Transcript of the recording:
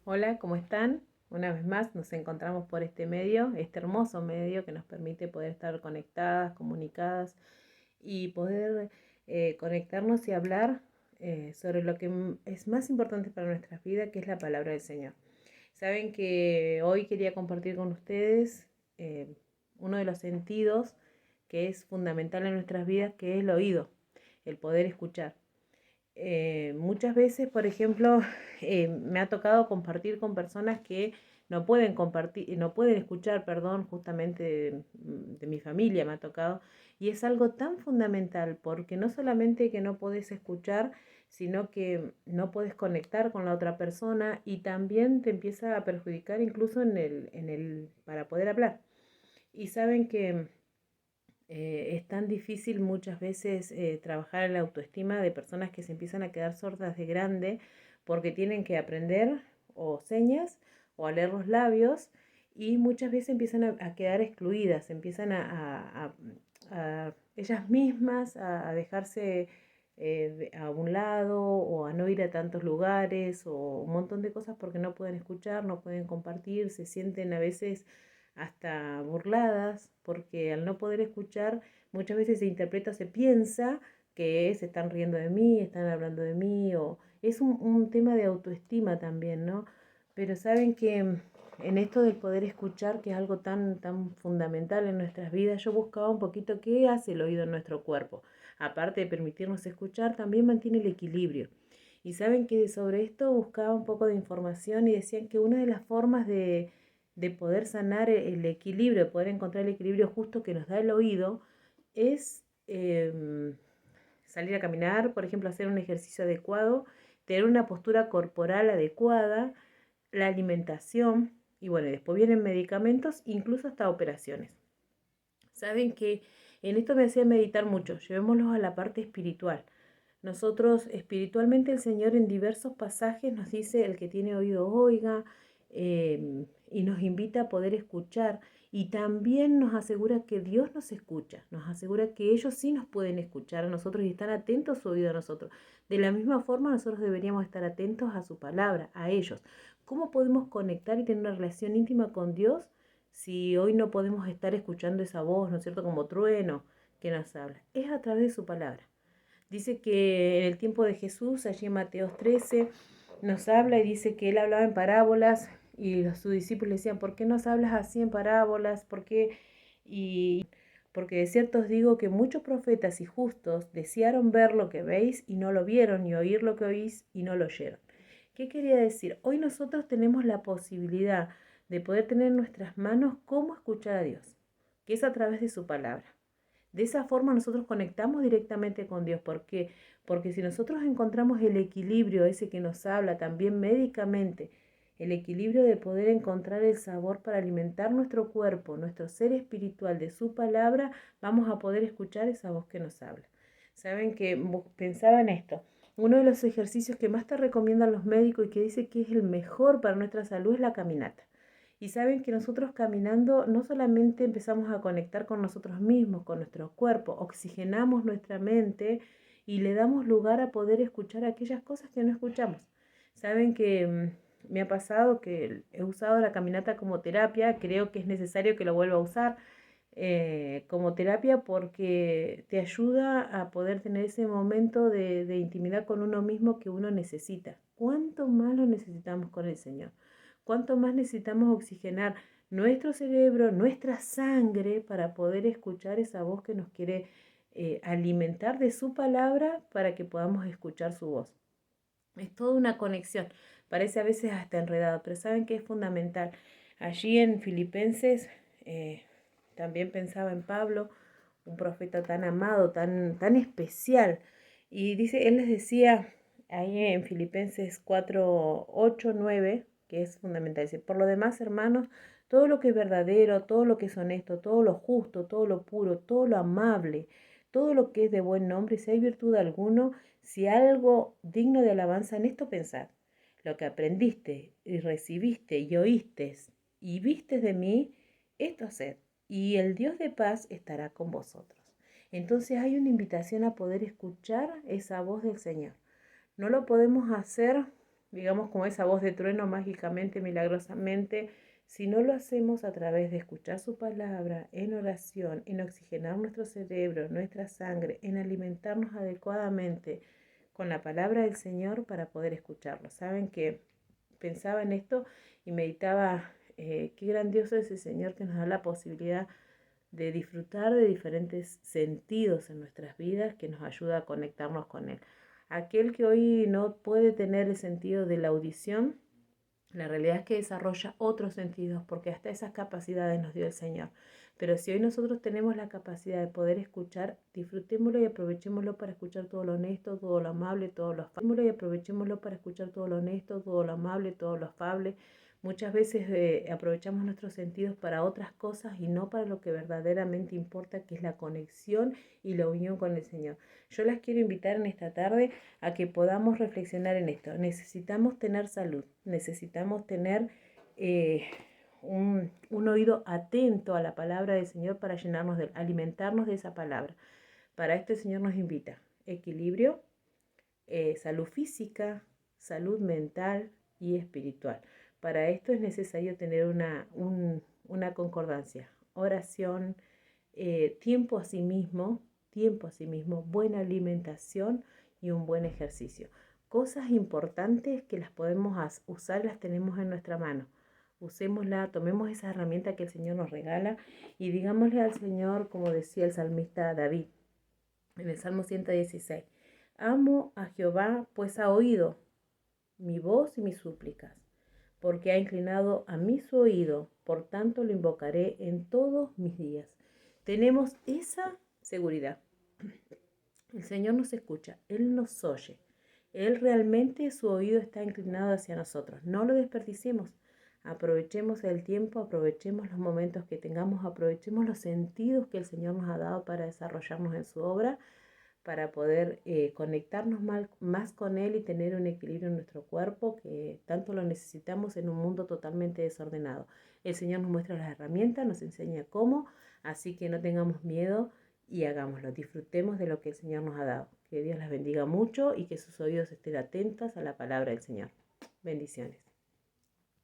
Hola, ¿cómo están? Una vez más nos encontramos por este medio, este hermoso medio que nos permite poder estar conectadas, comunicadas y poder conectarnos y hablar sobre lo que es más importante para nuestras vidas, que es la palabra del Señor. Saben que hoy quería compartir con ustedes uno de los sentidos que es fundamental en nuestras vidas, que es el oído, el poder escuchar. Muchas veces, por ejemplo, me ha tocado compartir con personas que no pueden compartir, no pueden escuchar, perdón, justamente de mi familia me ha tocado, y es algo tan fundamental porque no solamente que no podés escuchar, sino que no puedes conectar con la otra persona y también te empieza a perjudicar incluso para poder hablar. Y saben que es tan difícil muchas veces trabajar en la autoestima de personas que se empiezan a quedar sordas de grande porque tienen que aprender o señas o a leer los labios y muchas veces empiezan a quedar excluidas, empiezan a ellas mismas a dejarse a un lado o a no ir a tantos lugares o un montón de cosas porque no pueden escuchar, no pueden compartir, se sienten a veces hasta burladas, porque al no poder escuchar, muchas veces se interpreta, se piensa que se están riendo de mí, están hablando de mí, o es un tema de autoestima también, ¿no? Pero saben que en esto del poder escuchar, que es algo tan fundamental en nuestras vidas, yo buscaba un poquito qué hace el oído en nuestro cuerpo. Aparte de permitirnos escuchar, también mantiene el equilibrio. Y saben que sobre esto buscaba un poco de información y decían que una de las formas de poder sanar el equilibrio, de poder encontrar el equilibrio justo que nos da el oído, es salir a caminar, por ejemplo, hacer un ejercicio adecuado, tener una postura corporal adecuada, la alimentación, y bueno, después vienen medicamentos, incluso hasta operaciones. Saben que en esto me hacía meditar mucho, llevémoslo a la parte espiritual. Nosotros espiritualmente el Señor en diversos pasajes nos dice, el que tiene oído oiga, y nos invita a poder escuchar y también nos asegura que Dios nos escucha, nos asegura que ellos sí nos pueden escuchar a nosotros y están atentos a su oído a nosotros. De la misma forma nosotros deberíamos estar atentos a su palabra, a ellos. ¿Cómo podemos conectar y tener una relación íntima con Dios si hoy no podemos estar escuchando esa voz, ¿no es cierto?, como trueno que nos habla? Es a través de su palabra. Dice que en el tiempo de Jesús, allí en Mateo 13, nos habla y dice que él hablaba en parábolas y sus discípulos le decían, ¿por qué nos hablas así en parábolas? ¿Por qué? Y porque de cierto os digo que muchos profetas y justos desearon ver lo que veis y no lo vieron, y oír lo que oís y no lo oyeron. ¿Qué quería decir? Hoy nosotros tenemos la posibilidad de poder tener en nuestras manos cómo escuchar a Dios, que es a través de su palabra. De esa forma nosotros conectamos directamente con Dios. ¿Por qué? Porque si nosotros encontramos el equilibrio ese que nos habla también médicamente, el equilibrio de poder encontrar el sabor para alimentar nuestro cuerpo, nuestro ser espiritual de su palabra, vamos a poder escuchar esa voz que nos habla. Saben que pensaba en esto. Uno de los ejercicios que más te recomiendan los médicos y que dice que es el mejor para nuestra salud es la caminata. Y saben que nosotros caminando no solamente empezamos a conectar con nosotros mismos, con nuestro cuerpo, oxigenamos nuestra mente y le damos lugar a poder escuchar aquellas cosas que no escuchamos. Saben que me ha pasado que he usado la caminata como terapia, creo que es necesario que lo vuelva a usar como terapia porque te ayuda a poder tener ese momento de intimidad con uno mismo que uno necesita. ¿Cuánto más lo necesitamos con el Señor? ¿Cuánto más necesitamos oxigenar nuestro cerebro, nuestra sangre para poder escuchar esa voz que nos quiere alimentar de su palabra para que podamos escuchar su voz? Es toda una conexión. Parece a veces hasta enredado, pero saben que es fundamental. Allí en Filipenses también pensaba en Pablo, un profeta tan amado, tan especial. Y dice, él les decía ahí en Filipenses 4 8 9 que es fundamental. Dice, por lo demás, hermanos, todo lo que es verdadero, todo lo que es honesto, todo lo justo, todo lo puro, todo lo amable, todo lo que es de buen nombre, si hay virtud alguno, si algo digno de alabanza, en esto pensad. Lo que aprendiste y recibiste y oíste y vistes de mí, esto haced, y el Dios de paz estará con vosotros. Entonces hay una invitación a poder escuchar esa voz del Señor. No lo podemos hacer digamos, como esa voz de trueno mágicamente, milagrosamente, si no lo hacemos a través de escuchar su palabra, en oración, en oxigenar nuestro cerebro, nuestra sangre, en alimentarnos adecuadamente con la palabra del Señor para poder escucharlo. Saben que pensaba en esto y meditaba qué grandioso es el Señor que nos da la posibilidad de disfrutar de diferentes sentidos en nuestras vidas que nos ayuda a conectarnos con Él. Aquel que hoy no puede tener el sentido de la audición, la realidad es que desarrolla otros sentidos porque hasta esas capacidades nos dio el Señor. Pero si hoy nosotros tenemos la capacidad de poder escuchar, disfrutémoslo y aprovechémoslo para escuchar todo lo honesto, todo lo amable, todo lo afable. Y aprovechémoslo para escuchar todo lo honesto, todo lo amable, todo lo afable. Muchas veces aprovechamos nuestros sentidos para otras cosas y no para lo que verdaderamente importa, que es la conexión y la unión con el Señor. Yo las quiero invitar en esta tarde a que podamos reflexionar en esto. Necesitamos tener salud, necesitamos tener un oído atento a la palabra del Señor para llenarnos de, alimentarnos de esa palabra. Para esto el Señor nos invita: equilibrio, salud física, salud mental y espiritual. Para esto es necesario tener una concordancia, oración, tiempo a sí mismo, buena alimentación y un buen ejercicio. Cosas importantes que las podemos usar, las tenemos en nuestra mano. Usémosla, tomemos esa herramienta que el Señor nos regala y digámosle al Señor, como decía el salmista David en el Salmo 116, amo a Jehová, pues ha oído mi voz y mis súplicas, porque ha inclinado a mí su oído, por tanto lo invocaré en todos mis días. Tenemos esa seguridad. El Señor nos escucha, Él nos oye. Él realmente su oído está inclinado hacia nosotros. No lo desperdiciemos. Aprovechemos el tiempo, aprovechemos los momentos que tengamos, aprovechemos los sentidos que el Señor nos ha dado para desarrollarnos en su obra, para poder conectarnos más con Él y tener un equilibrio en nuestro cuerpo que tanto lo necesitamos en un mundo totalmente desordenado. El Señor nos muestra las herramientas, nos enseña cómo, así que no tengamos miedo y hagámoslo. Disfrutemos de lo que el Señor nos ha dado. Que Dios las bendiga mucho y que sus oídos estén atentos a la palabra del Señor. Bendiciones.